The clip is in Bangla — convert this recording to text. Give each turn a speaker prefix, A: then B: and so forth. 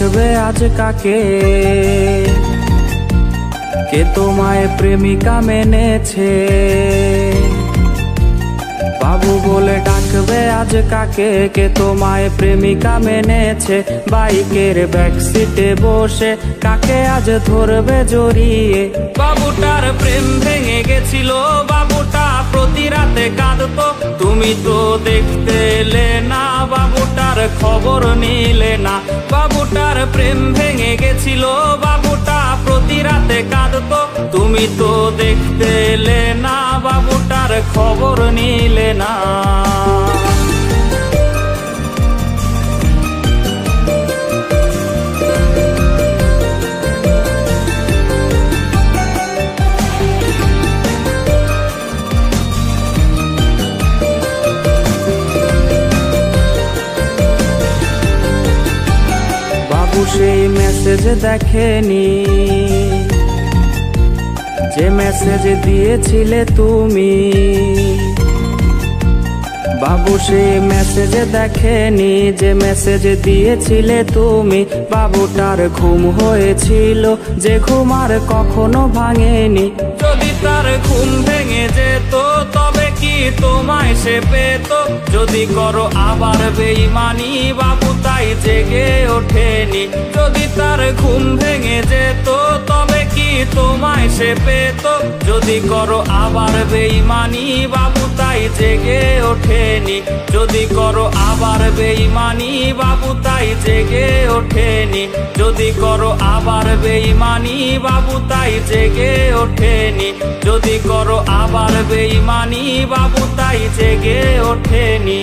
A: ডাকবে আজ কাকে? কে তোমায় প্রেমিকা মেনেছে? বাবু বলে ডাকবে আজ কাকে? কে তোমায় প্রেমিকা মেনেছে? বাইকের ব্যাক সিটে বসে কাকে আজ ধরবে জড়িয়ে? বাবুটার প্রেম ভেঙে গেছিল, বাবুটা প্রতি রাতে কাঁদতো, তুমি তো দেখতে এলে না, বাবুটার খবর নিলে না। বাবুটার প্রেম ভেঙে গেছিল, বাবুটা প্রতি রাতে কাঁদতো, তুমি তো দেখতে এলে না, বাবুটার খবর নিলে না। বাবু সেই মেসেজ দেখেনি যে মেসেজ দিয়েছিলে তুমি। বাবু সেই মেসেজ দেখেনি যে মেসেজ দিয়েছিলে তুমি। বাবুটার ঘুম হয়েছিল যে ঘুম আর কখনো ভাঙেনি। যদি তার ঘুম ভেঙে যেত তবে কি তোমায় সে পেত? যদি করো আবার বেঈমানি, বাবু তাই জেগে ওঠেনি। যদি তার ঘুম ভেঙে যেত তবে কি তোমায় সে পেত? যদি করো আবার বেঈমানি, বাবু তাই জেগে ওঠেনি। যদি করো আবার বেঈমানি, বাবু তাই জেগে ওঠেনি। যদি করো আবার বেঈমানি, বাবু তাই জেগে ওঠেনি। যদি করো আবার বেঈমানি, বাবু তাই জেগে ওঠেনি।